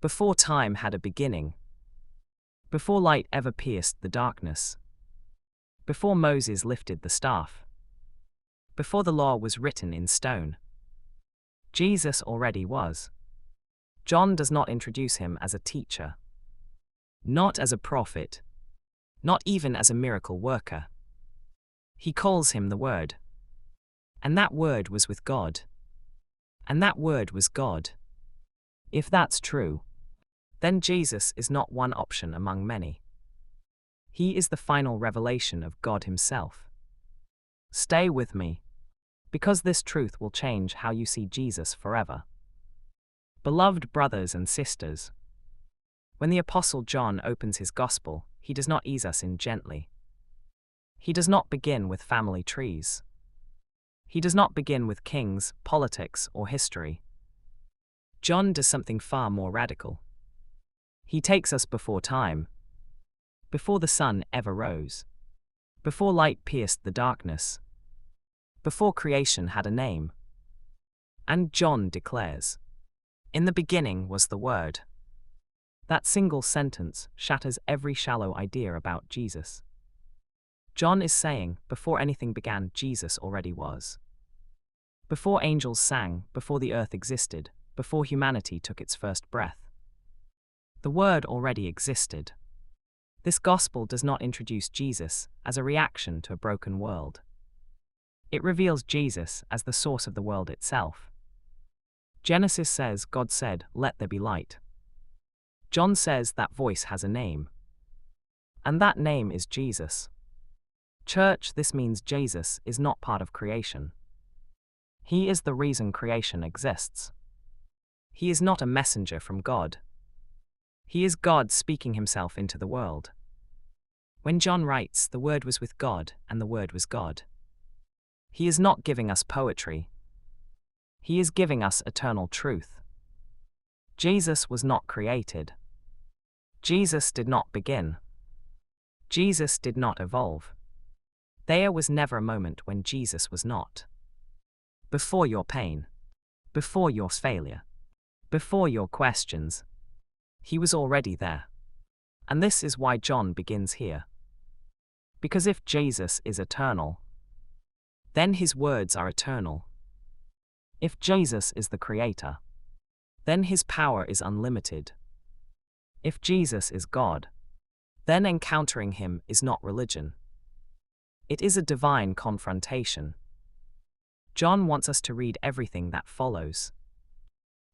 Before time had a beginning. Before light ever pierced the darkness. Before Moses lifted the staff. Before the law was written in stone. Jesus already was. John does not introduce him as a teacher. Not as a prophet. Not even as a miracle worker. He calls him the Word. And that Word was with God. And that Word was God. If that's true, then Jesus is not one option among many. He is the final revelation of God Himself. Stay with me, because this truth will change how you see Jesus forever. Beloved brothers and sisters, when the Apostle John opens his Gospel, he does not ease us in gently. He does not begin with family trees. He does not begin with kings, politics, or history. John does something far more radical. He takes us before time, before the sun ever rose, before light pierced the darkness, before creation had a name. And John declares, "In the beginning was the Word." That single sentence shatters every shallow idea about Jesus. John is saying, before anything began, Jesus already was. Before angels sang, before the earth existed, before humanity took its first breath, the Word already existed. This gospel does not introduce Jesus as a reaction to a broken world. It reveals Jesus as the source of the world itself. Genesis says God said, "Let there be light." John says that voice has a name. And that name is Jesus. Church, this means Jesus is not part of creation. He is the reason creation exists. He is not a messenger from God. He is God speaking Himself into the world. When John writes, "The Word was with God, and the Word was God," he is not giving us poetry. He is giving us eternal truth. Jesus was not created. Jesus did not begin. Jesus did not evolve. There was never a moment when Jesus was not. Before your pain, before your failure, before your questions, He was already there. And this is why John begins here. Because if Jesus is eternal, then His words are eternal. If Jesus is the Creator, then His power is unlimited. If Jesus is God, then encountering Him is not religion. It is a divine confrontation. John wants us to read everything that follows.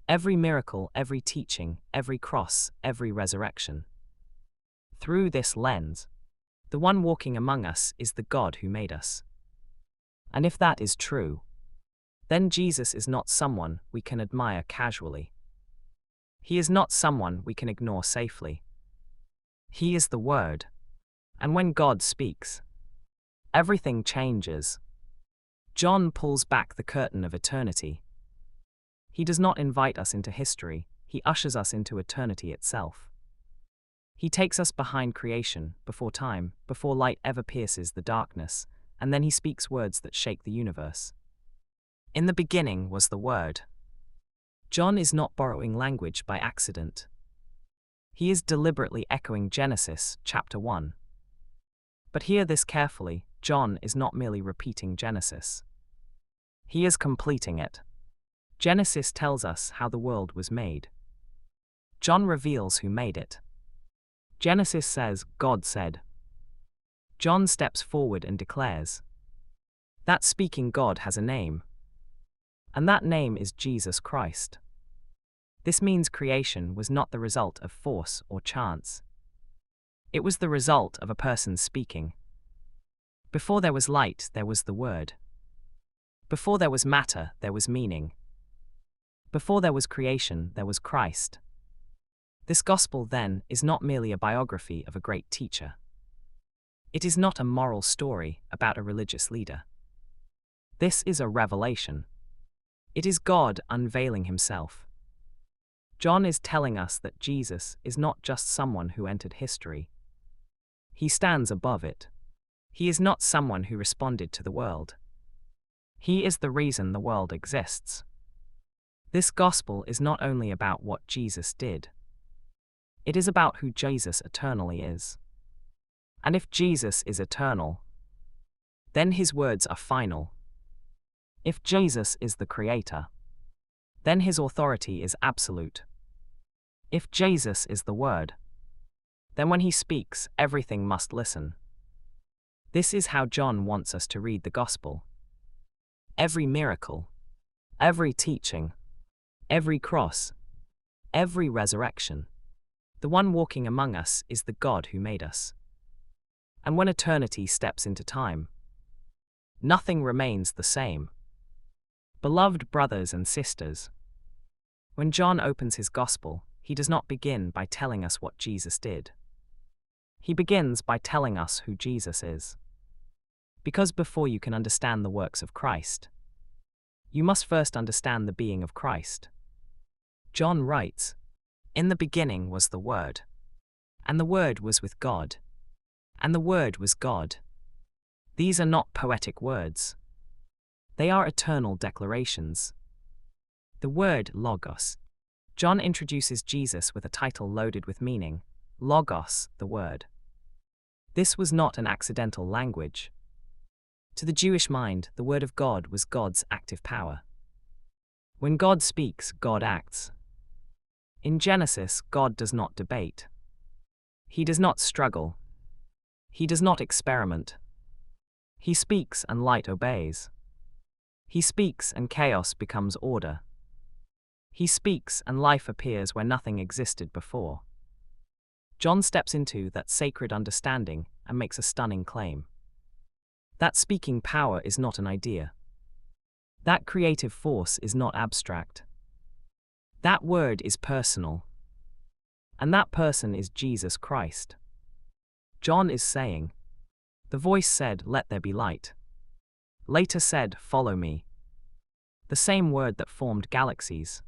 Every miracle, every teaching, every cross, every resurrection. Through this lens, the one walking among us is the God who made us. And if that is true, then Jesus is not someone we can admire casually. He is not someone we can ignore safely. He is the Word. And when God speaks, everything changes. John pulls back the curtain of eternity. He does not invite us into history, he ushers us into eternity itself. He takes us behind creation, before time, before light ever pierces the darkness, and then he speaks words that shake the universe. In the beginning was the Word. John is not borrowing language by accident. He is deliberately echoing Genesis, chapter 1. But hear this carefully, John is not merely repeating Genesis. He is completing it. Genesis tells us how the world was made. John reveals who made it. Genesis says, God said. John steps forward and declares, that speaking God has a name. And that name is Jesus Christ. This means creation was not the result of force or chance. It was the result of a person speaking. Before there was light, there was the Word. Before there was matter, there was meaning. Before there was creation, there was Christ. This gospel, then, is not merely a biography of a great teacher. It is not a moral story about a religious leader. This is a revelation. It is God unveiling Himself. John is telling us that Jesus is not just someone who entered history. He stands above it. He is not someone who responded to the world. He is the reason the world exists. This gospel is not only about what Jesus did. It is about who Jesus eternally is. And if Jesus is eternal, then his words are final. If Jesus is the Creator, then his authority is absolute. If Jesus is the Word, then when he speaks, everything must listen. This is how John wants us to read the Gospel. Every miracle, every teaching, every cross, every resurrection, the one walking among us is the God who made us. And when eternity steps into time, nothing remains the same. Beloved brothers and sisters, when John opens his Gospel, he does not begin by telling us what Jesus did. He begins by telling us who Jesus is. Because before you can understand the works of Christ, you must first understand the being of Christ. John writes, "In the beginning was the Word, and the Word was with God, and the Word was God." These are not poetic words. They are eternal declarations. The word Logos. John introduces Jesus with a title loaded with meaning, Logos, the Word. This was not an accidental language. To the Jewish mind, the Word of God was God's active power. When God speaks, God acts. In Genesis, God does not debate. He does not struggle. He does not experiment. He speaks and light obeys. He speaks and chaos becomes order. He speaks and life appears where nothing existed before. John steps into that sacred understanding and makes a stunning claim. That speaking power is not an idea. That creative force is not abstract. That word is personal. And that person is Jesus Christ. John is saying, the voice said, "Let there be light." Later said, "Follow me." The same word that formed galaxies.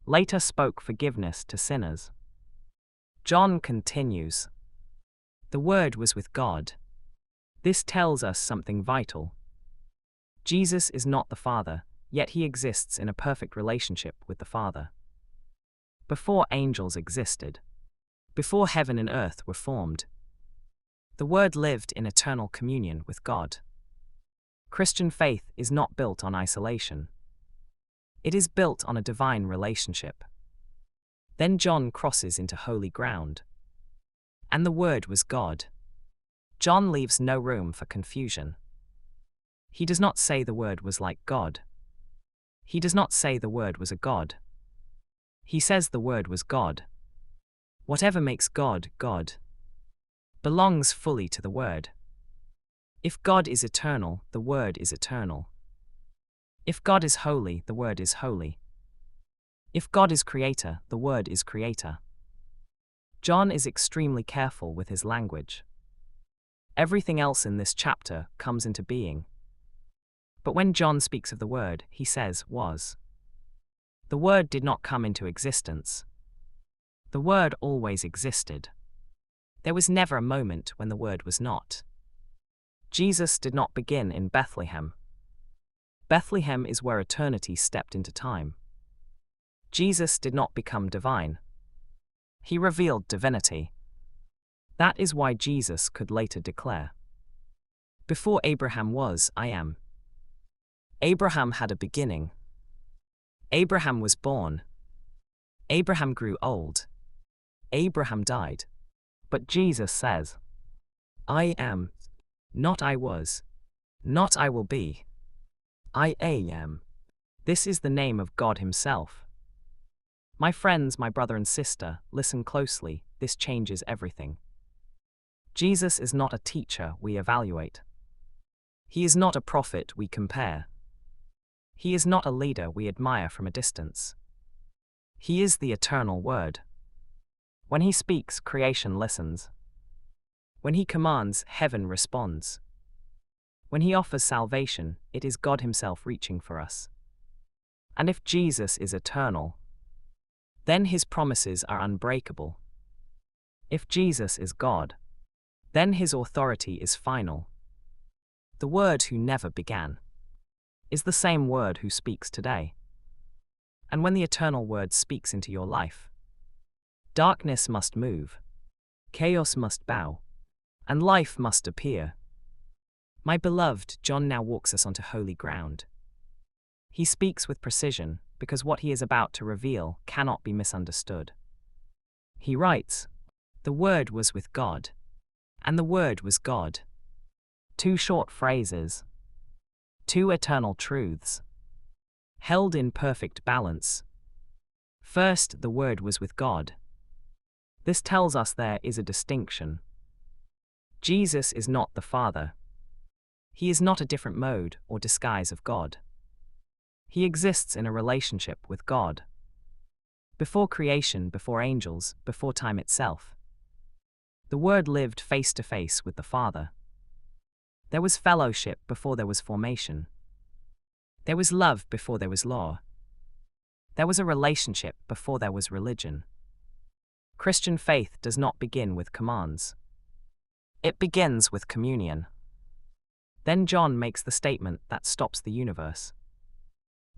Later spoke forgiveness to sinners. John continues, "The Word was with God." This tells us something vital. Jesus is not the Father, yet he exists in a perfect relationship with the Father. Before angels existed, before heaven and earth were formed, the Word lived in eternal communion with God. Christian faith is not built on isolation. It is built on a divine relationship. Then John crosses into holy ground. And the Word was God. John leaves no room for confusion. He does not say the Word was like God. He does not say the Word was a God. He says the Word was God. Whatever makes God, God, belongs fully to the Word. If God is eternal, the Word is eternal. If God is holy, the Word is holy. If God is Creator, the Word is Creator. John is extremely careful with his language. Everything else in this chapter comes into being. But when John speaks of the Word, he says, "was." The Word did not come into existence. The Word always existed. There was never a moment when the Word was not. Jesus did not begin in Bethlehem. Bethlehem is where eternity stepped into time. Jesus did not become divine. He revealed divinity. That is why Jesus could later declare, "Before Abraham was, I am." Abraham had a beginning. Abraham was born. Abraham grew old. Abraham died. But Jesus says, "I am, not I was, not I will be. I am." This is the name of God Himself. My friends, my brother and sister, listen closely, this changes everything. Jesus is not a teacher we evaluate. He is not a prophet we compare. He is not a leader we admire from a distance. He is the eternal Word. When He speaks, creation listens. When He commands, heaven responds. When He offers salvation, it is God Himself reaching for us. And if Jesus is eternal, then His promises are unbreakable. If Jesus is God, then His authority is final. The Word who never began is the same Word who speaks today. And when the eternal Word speaks into your life, Darkness must move, chaos must bow, and life must appear. My beloved, John now walks us onto holy ground. He speaks with precision, because what he is about to reveal cannot be misunderstood. He writes, "The Word was with God, and the Word was God." Two short phrases, two eternal truths, held in perfect balance. First, the Word was with God. This tells us there is a distinction. Jesus is not the Father. He is not a different mode or disguise of God. He exists in a relationship with God. Before creation, before angels, before time itself, the Word lived face to face with the Father. There was fellowship before there was formation. There was love before there was law. There was a relationship before there was religion. Christian faith does not begin with commands. It begins with communion. Then John makes the statement that stops the universe.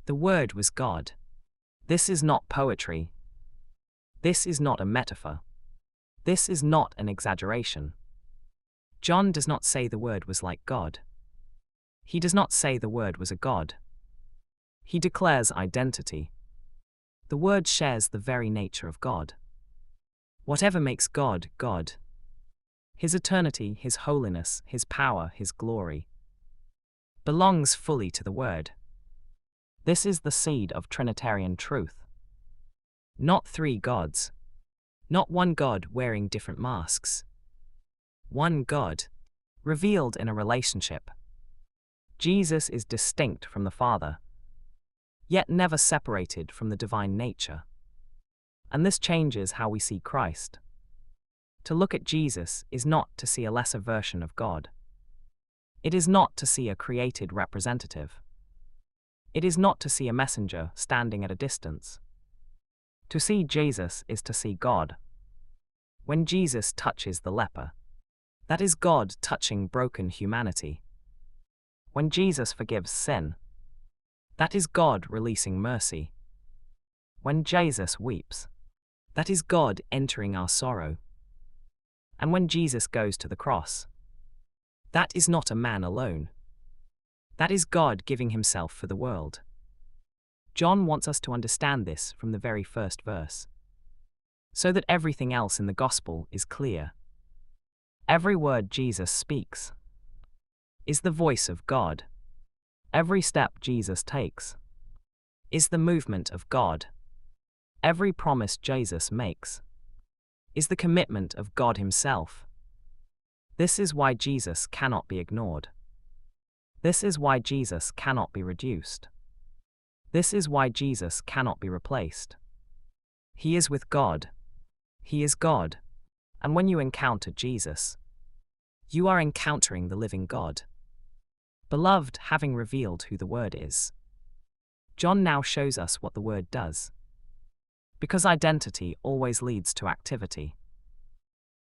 The Word was God. This is not poetry. This is not a metaphor. This is not an exaggeration. John does not say the Word was like God. He does not say the Word was a God. He declares identity. The Word shares the very nature of God. Whatever makes God, God. His eternity, His holiness, His power, His glory, belongs fully to the Word. This is the seed of Trinitarian truth. Not three gods. Not one God wearing different masks. One God, revealed in a relationship. Jesus is distinct from the Father, yet never separated from the divine nature. And this changes how we see Christ. To look at Jesus is not to see a lesser version of God. It is not to see a created representative. It is not to see a messenger standing at a distance. To see Jesus is to see God. When Jesus touches the leper, that is God touching broken humanity. When Jesus forgives sin, that is God releasing mercy. When Jesus weeps, that is God entering our sorrow. And when Jesus goes to the cross, that is not a man alone. That is God giving himself for the world. John wants us to understand this from the very first verse, so that everything else in the gospel is clear. Every word Jesus speaks is the voice of God. Every step Jesus takes is the movement of God. Every promise Jesus makes is the commitment of God Himself. This is why Jesus cannot be ignored. This is why Jesus cannot be reduced. This is why Jesus cannot be replaced. He is with God. He is God. And when you encounter Jesus, you are encountering the living God. Beloved, having revealed who the Word is, John now shows us what the Word does. Because identity always leads to activity,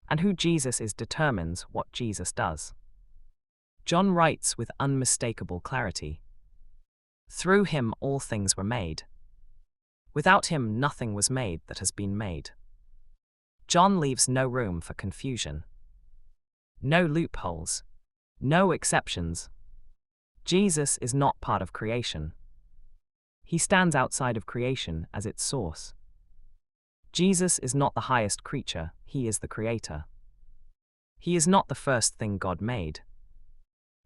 and who Jesus is determines what Jesus does. John writes with unmistakable clarity. Through Him all things were made. Without Him nothing was made that has been made. John leaves no room for confusion. No loopholes. No exceptions. Jesus is not part of creation. He stands outside of creation as its source. Jesus is not the highest creature, He is the Creator. He is not the first thing God made.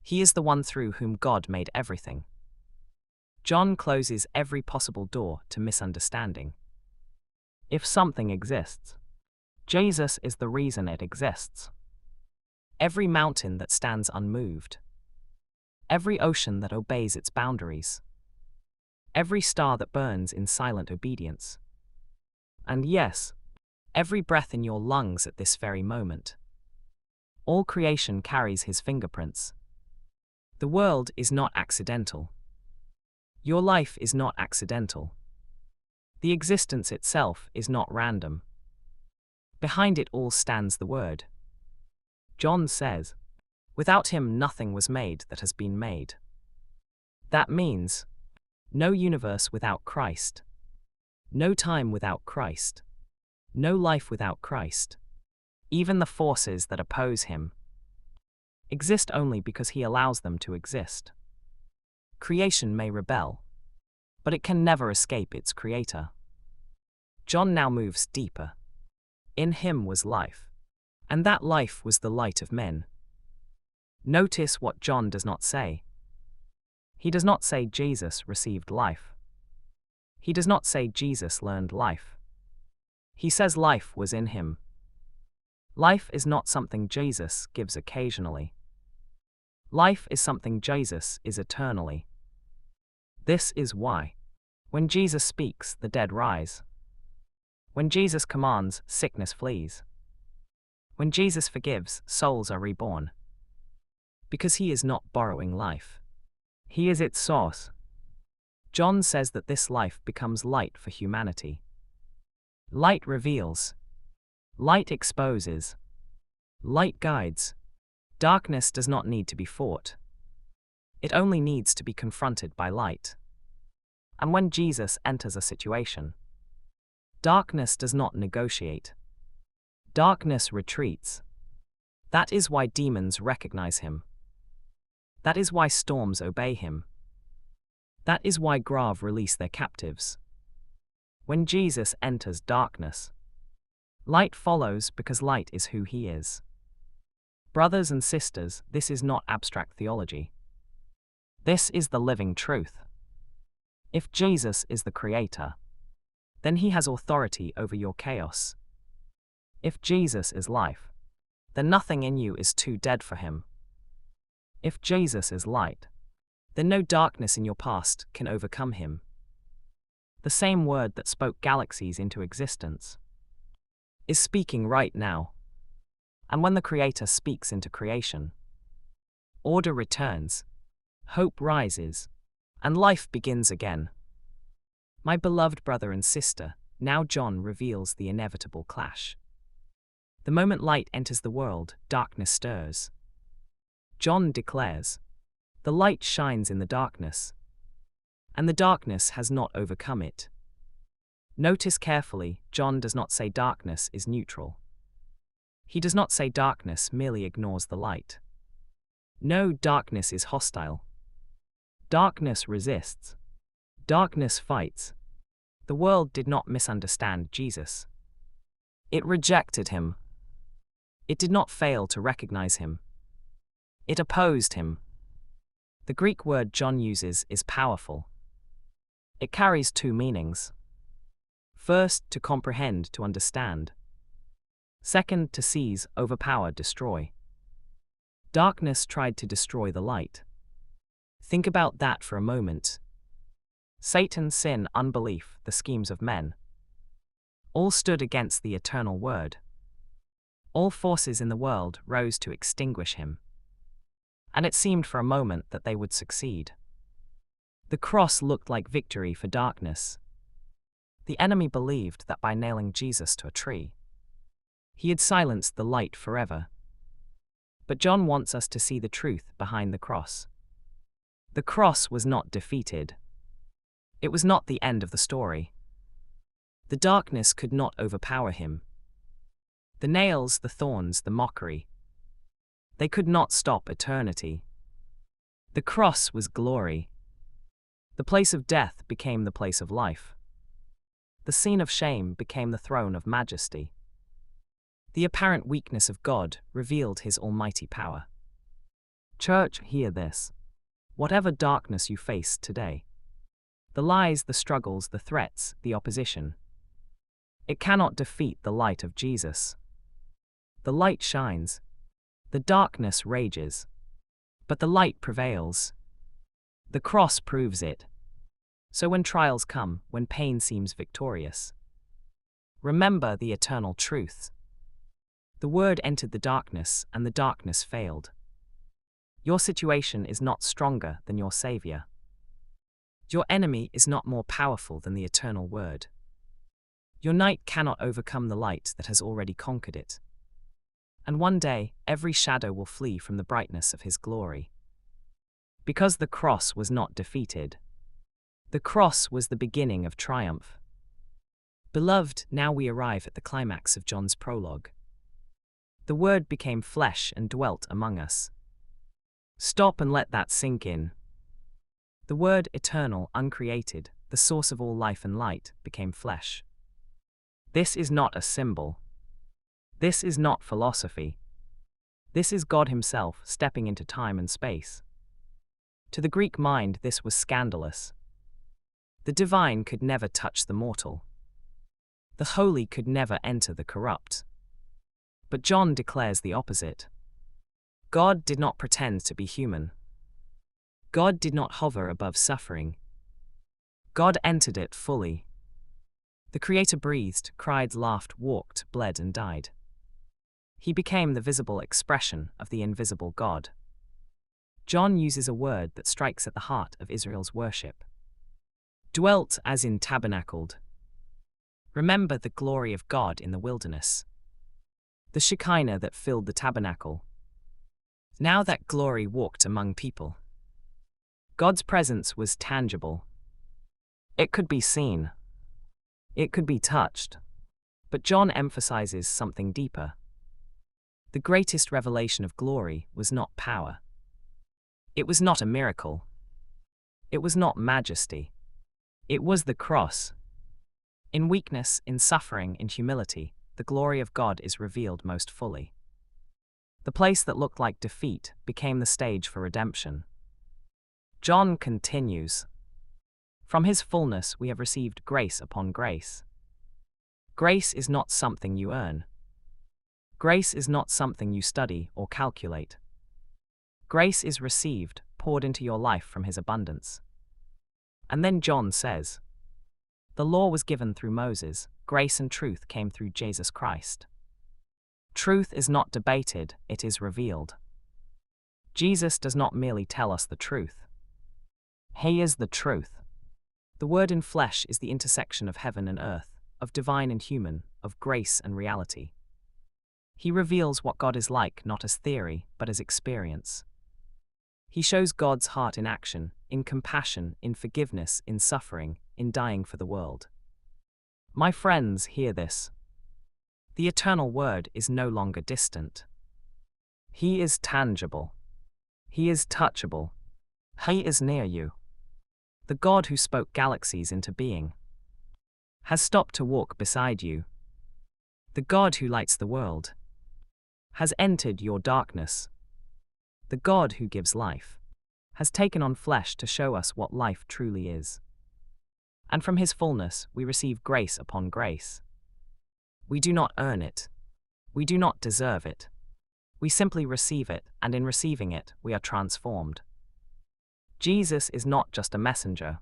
He is the one through whom God made everything. John closes every possible door to misunderstanding. If something exists, Jesus is the reason it exists. Every mountain that stands unmoved, every ocean that obeys its boundaries, every star that burns in silent obedience, and yes, every breath in your lungs at this very moment. All creation carries His fingerprints. The world is not accidental. Your life is not accidental. The existence itself is not random. Behind it all stands the Word. John says, without Him nothing was made that has been made. That means, no universe without Christ. No time without Christ. No life without Christ. Even the forces that oppose him exist only because he allows them to exist. Creation may rebel, but it can never escape its creator. John now moves deeper. In him was life, and that life was the light of men. Notice what John does not say. He does not say Jesus received life. He does not say Jesus learned life. He says life was in him. Life is not something Jesus gives occasionally. Life is something Jesus is eternally. This is why, when Jesus speaks, the dead rise. When Jesus commands, sickness flees. When Jesus forgives, souls are reborn. Because he is not borrowing life. He is its source. John says that this life becomes light for humanity. Light reveals. Light exposes. Light guides. Darkness does not need to be fought. It only needs to be confronted by light. And when Jesus enters a situation, darkness does not negotiate. Darkness retreats. That is why demons recognize him. That is why storms obey him. That is why graves release their captives. When Jesus enters darkness, light follows because light is who he is. Brothers and sisters, this is not abstract theology. This is the living truth. If Jesus is the creator, then he has authority over your chaos. If Jesus is life, then nothing in you is too dead for him. If Jesus is light, then no darkness in your past can overcome him. The same word that spoke galaxies into existence is speaking right now. And when the Creator speaks into creation, order returns, hope rises, and life begins again. My beloved brother and sister, now John reveals the inevitable clash. The moment light enters the world, darkness stirs. John declares, the light shines in the darkness, and the darkness has not overcome it. Notice carefully, John does not say darkness is neutral. He does not say darkness merely ignores the light. No, darkness is hostile. Darkness resists. Darkness fights. The world did not misunderstand Jesus. It rejected him. It did not fail to recognize him. It opposed him. The Greek word John uses is powerful. It carries two meanings. First, to comprehend, to understand. Second, to seize, overpower, destroy. Darkness tried to destroy the light. Think about that for a moment. Satan, sin, unbelief, the schemes of men, all stood against the eternal word. All forces in the world rose to extinguish him. And it seemed for a moment that they would succeed. The cross looked like victory for darkness. The enemy believed that by nailing Jesus to a tree, he had silenced the light forever. But John wants us to see the truth behind the cross. The cross was not defeated. It was not the end of the story. The darkness could not overpower him. The nails, the thorns, the mockery, they could not stop eternity. The cross was glory. The place of death became the place of life. The scene of shame became the throne of majesty. The apparent weakness of God revealed his almighty power. Church, hear this. Whatever darkness you face today, the lies, the struggles, the threats, the opposition, it cannot defeat the light of Jesus. The light shines. The darkness rages. But the light prevails. The cross proves it. So when trials come, when pain seems victorious, remember the eternal truth. The word entered the darkness, and the darkness failed. Your situation is not stronger than your Savior. Your enemy is not more powerful than the eternal word. Your night cannot overcome the light that has already conquered it. And one day, every shadow will flee from the brightness of his glory. Because the cross was not defeated. The cross was the beginning of triumph. Beloved, now we arrive at the climax of John's prologue. The Word became flesh and dwelt among us. Stop and let that sink in. The Word, eternal, uncreated, the source of all life and light, became flesh. This is not a symbol. This is not philosophy. This is God Himself stepping into time and space. To the Greek mind, this was scandalous. The divine could never touch the mortal. The holy could never enter the corrupt. But John declares the opposite. God did not pretend to be human. God did not hover above suffering. God entered it fully. The Creator breathed, cried, laughed, walked, bled, and died. He became the visible expression of the invisible God. John uses a word that strikes at the heart of Israel's worship. Dwelt as in tabernacled. Remember the glory of God in the wilderness. The Shekinah that filled the tabernacle. Now that glory walked among people. God's presence was tangible. It could be seen. It could be touched. But John emphasizes something deeper. The greatest revelation of glory was not power. It was not a miracle. It was not majesty. It was the cross. In weakness, in suffering, in humility, the glory of God is revealed most fully. The place that looked like defeat became the stage for redemption. John continues. From His fullness we have received grace upon grace. Grace is not something you earn. Grace is not something you study or calculate. Grace is received, poured into your life from His abundance. And then John says, the law was given through Moses, grace and truth came through Jesus Christ. Truth is not debated, it is revealed. Jesus does not merely tell us the truth. He is the truth. The Word in flesh is the intersection of heaven and earth, of divine and human, of grace and reality. He reveals what God is like not as theory, but as experience. He shows God's heart in action, in compassion, in forgiveness, in suffering, in dying for the world. My friends, hear this. The eternal Word is no longer distant. He is tangible. He is touchable. He is near you. The God who spoke galaxies into being has stopped to walk beside you. The God who lights the world has entered your darkness. The God who gives life has taken on flesh to show us what life truly is. And from His fullness we receive grace upon grace. We do not earn it. We do not deserve it. We simply receive it, and in receiving it, we are transformed. Jesus is not just a messenger.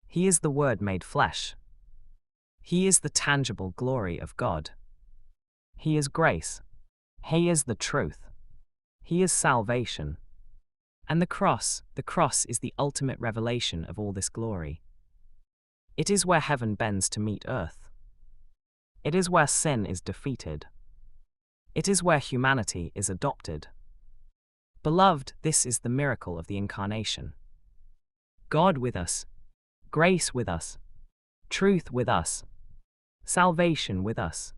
He is the Word made flesh. He is the tangible glory of God. He is grace. He is the truth. He is salvation. And the cross is the ultimate revelation of all this glory. It is where heaven bends to meet earth. It is where sin is defeated. It is where humanity is adopted. Beloved, this is the miracle of the Incarnation. God with us, grace with us, truth with us, salvation with us.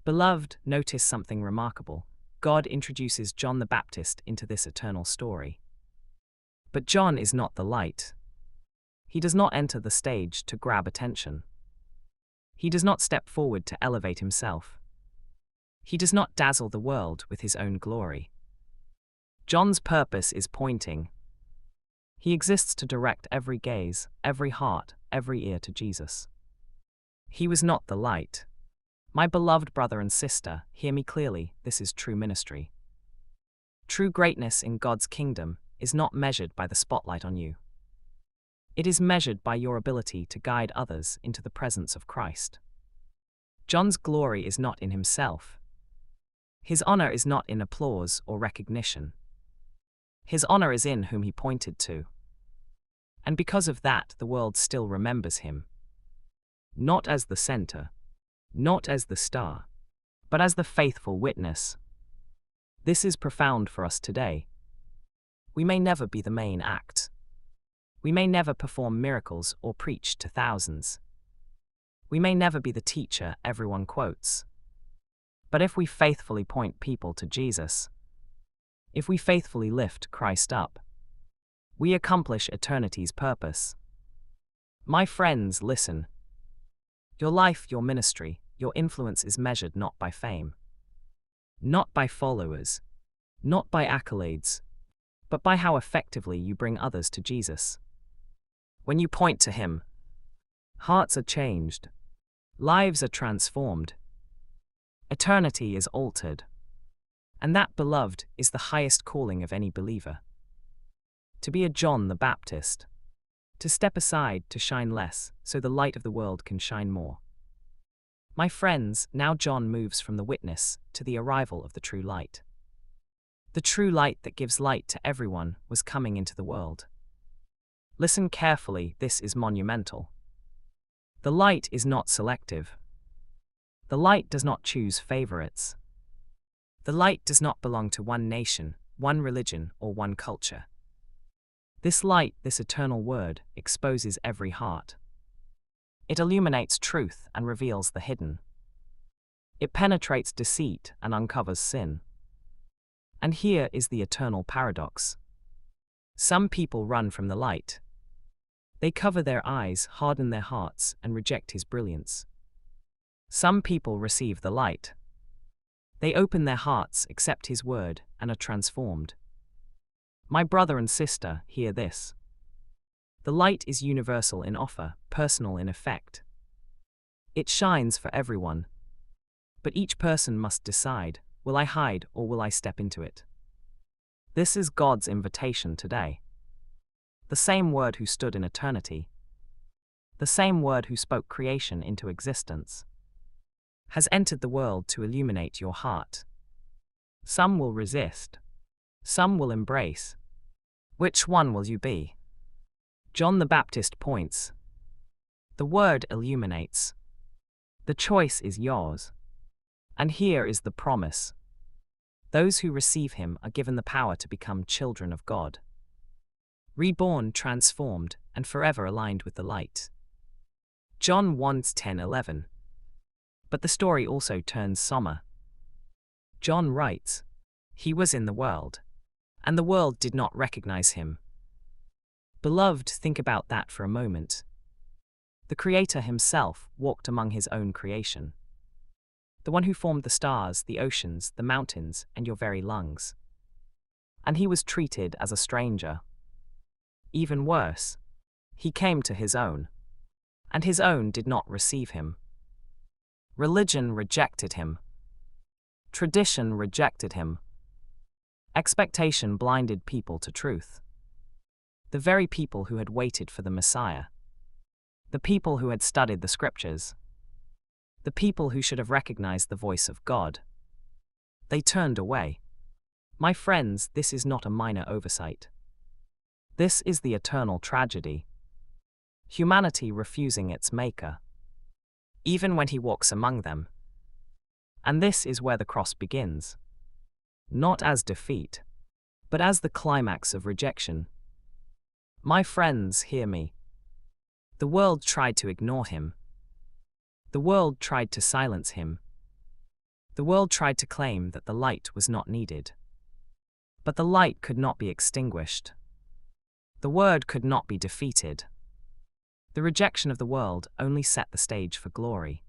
Beloved, notice something remarkable. God introduces John the Baptist into this eternal story. But John is not the light. He does not enter the stage to grab attention. He does not step forward to elevate himself. He does not dazzle the world with his own glory. John's purpose is pointing. He exists to direct every gaze, every heart, every ear to Jesus. He was not the light. My beloved brother and sister, hear me clearly, this is true ministry. True greatness in God's kingdom is not measured by the spotlight on you. It is measured by your ability to guide others into the presence of Christ. John's glory is not in himself. His honor is not in applause or recognition. His honor is in whom he pointed to. And because of that, the world still remembers him. Not as the center, not as the star, but as the faithful witness. This is profound for us today. We may never be the main act. We may never perform miracles or preach to thousands. We may never be the teacher everyone quotes. But if we faithfully point people to Jesus, if we faithfully lift Christ up, we accomplish eternity's purpose. My friends, listen. Your life, your ministry, your influence is measured not by fame, not by followers, not by accolades, but by how effectively you bring others to Jesus. When you point to Him, hearts are changed, lives are transformed, eternity is altered. And that, beloved, is the highest calling of any believer. To be a John the Baptist, to step aside to shine less, so the light of the world can shine more. My friends, now John moves from the witness to the arrival of the true light. The true light that gives light to everyone was coming into the world. Listen carefully, this is monumental. The light is not selective. The light does not choose favorites. The light does not belong to one nation, one religion, or one culture. This light, this eternal word, exposes every heart. It illuminates truth and reveals the hidden. It penetrates deceit and uncovers sin. And here is the eternal paradox. Some people run from the light. They cover their eyes, harden their hearts, and reject His brilliance. Some people receive the light. They open their hearts, accept His word, and are transformed. My brother and sister, hear this. The light is universal in offer, personal in effect. It shines for everyone. But each person must decide, will I hide or will I step into it? This is God's invitation today. The same word who stood in eternity, the same word who spoke creation into existence, has entered the world to illuminate your heart. Some will resist. Some will embrace. Which one will you be? John the Baptist points. The word illuminates. The choice is yours. And here is the promise. Those who receive Him are given the power to become children of God. Reborn, transformed, and forever aligned with the light. John 1:10-11. But the story also turns somber. John writes, He was in the world, and the world did not recognize Him. Beloved, think about that for a moment. The Creator Himself walked among His own creation. The one who formed the stars, the oceans, the mountains, and your very lungs. And He was treated as a stranger. Even worse, He came to His own, and His own did not receive Him. Religion rejected Him. Tradition rejected Him. Expectation blinded people to truth. The very people who had waited for the Messiah. The people who had studied the Scriptures. The people who should have recognized the voice of God. They turned away. My friends, this is not a minor oversight. This is the eternal tragedy. Humanity refusing its Maker, even when He walks among them. And this is where the cross begins. Not as defeat, but as the climax of rejection. My friends, hear me. The world tried to ignore Him. The world tried to silence Him. The world tried to claim that the light was not needed. But the light could not be extinguished. The word could not be defeated. The rejection of the world only set the stage for glory.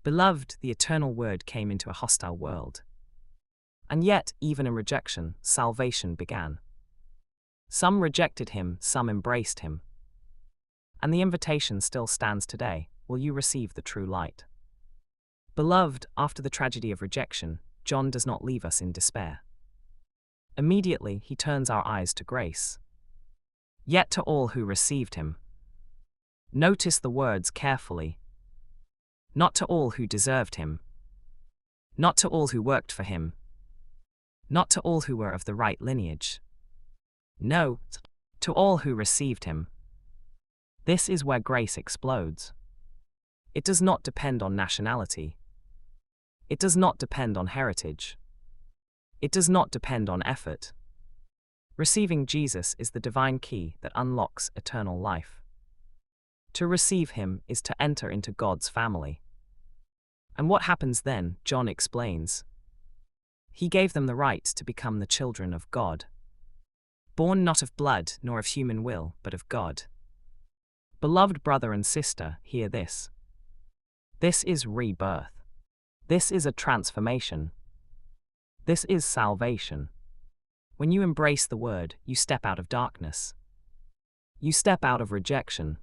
Beloved, the eternal word came into a hostile world. And yet, even in rejection, salvation began. Some rejected Him, some embraced Him. And the invitation still stands today. Will you receive the true light? Beloved, after the tragedy of rejection, John does not leave us in despair. Immediately, he turns our eyes to grace. Yet to all who received Him. Notice the words carefully. Not to all who deserved Him. Not to all who worked for Him. Not to all who were of the right lineage. No, to all who received Him. This is where grace explodes. It does not depend on nationality. It does not depend on heritage. It does not depend on effort. Receiving Jesus is the divine key that unlocks eternal life. To receive him is to enter into God's family. And what happens then, John explains. He gave them the right to become the children of God. Born not of blood nor of human will, but of God. Beloved brother and sister, hear this. This is rebirth. This is a transformation. This is salvation. When you embrace the word, you step out of darkness. You step out of rejection.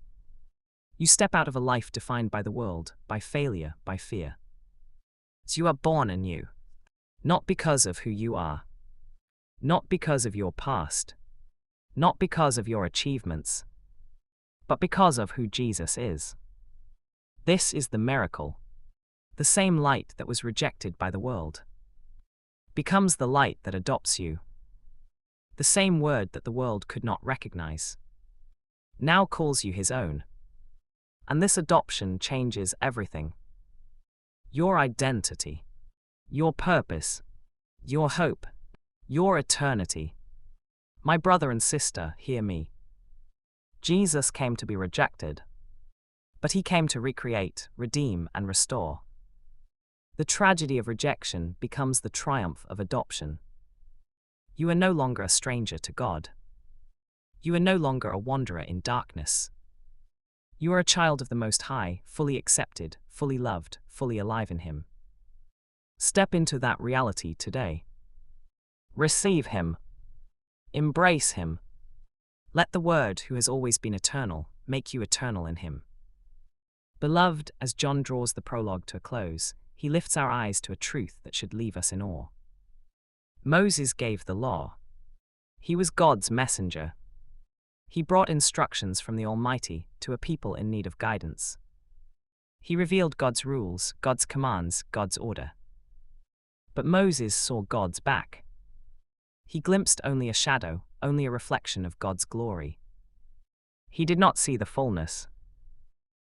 You step out of a life defined by the world, by failure, by fear. So you are born anew. Not because of who you are. Not because of your past. Not because of your achievements. But because of who Jesus is. This is the miracle. The same light that was rejected by the world becomes the light that adopts you. The same word that the world could not recognize now calls you his own. And this adoption changes everything. Your identity, your purpose, your hope, your eternity. My brother and sister, hear me. Jesus came to be rejected, but he came to recreate, redeem, and restore. The tragedy of rejection becomes the triumph of adoption. You are no longer a stranger to God. You are no longer a wanderer in darkness. You are a child of the Most High, fully accepted, fully loved, fully alive in him. Step into that reality today. Receive him. Embrace him. Let the Word, who has always been eternal, make you eternal in him. Beloved, as John draws the prologue to a close, he lifts our eyes to a truth that should leave us in awe. Moses gave the law. He was God's messenger. He brought instructions from the Almighty to a people in need of guidance. He revealed God's rules, God's commands, God's order. But Moses saw God's back. He glimpsed only a shadow, only a reflection of God's glory. He did not see the fullness.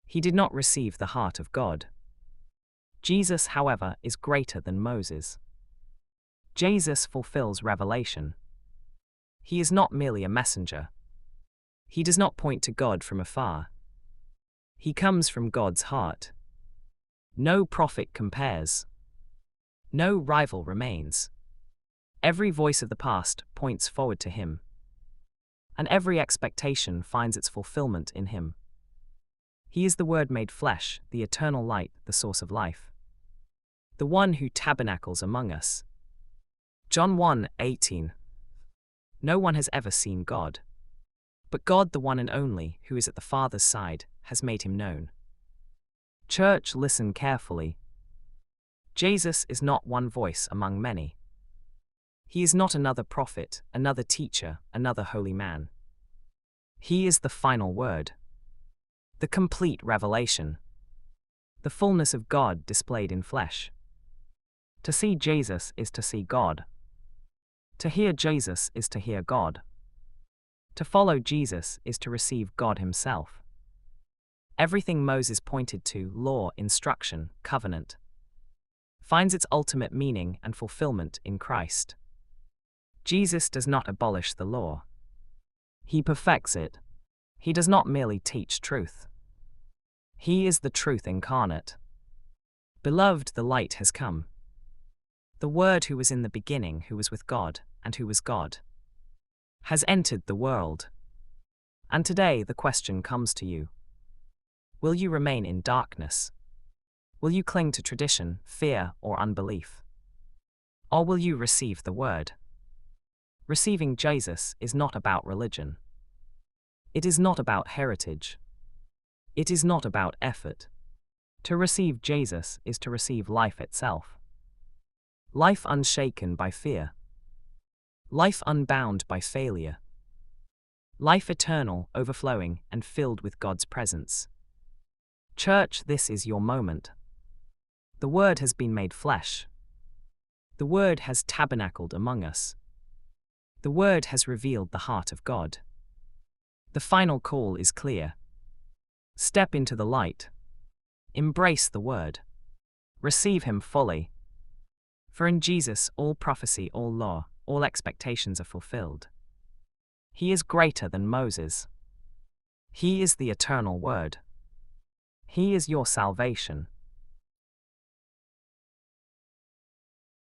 He did not receive the heart of God. Jesus, however, is greater than Moses. Jesus fulfills revelation. He is not merely a messenger. He does not point to God from afar. He comes from God's heart. No prophet compares. No rival remains. Every voice of the past points forward to him. And every expectation finds its fulfillment in him. He is the Word made flesh, the eternal light, the source of life. The one who tabernacles among us. John 1:18. No one has ever seen God. But God, the one and only, who is at the Father's side, has made him known. Church, listen carefully. Jesus is not one voice among many. He is not another prophet, another teacher, another holy man. He is the final word. The complete revelation. The fullness of God displayed in flesh. To see Jesus is to see God. To hear Jesus is to hear God. To follow Jesus is to receive God himself. Everything Moses pointed to, law, instruction, covenant, finds its ultimate meaning and fulfillment in Christ. Jesus does not abolish the law. He perfects it. He does not merely teach truth. He is the truth incarnate. Beloved, the light has come. The Word who was in the beginning, who was with God, and who was God, has entered the world. And today the question comes to you. Will you remain in darkness? Will you cling to tradition, fear, or unbelief? Or will you receive the Word? Receiving Jesus is not about religion. It is not about heritage. It is not about effort. To receive Jesus is to receive life itself. Life unshaken by fear. Life unbound by failure. Life eternal, overflowing, and filled with God's presence. Church, this is your moment. The Word has been made flesh. The Word has tabernacled among us. The Word has revealed the heart of God. The final call is clear. Step into the light. Embrace the Word. Receive him fully. For in Jesus all prophecy, all law, all expectations are fulfilled. He is greater than Moses. He is the eternal Word. He is your salvation.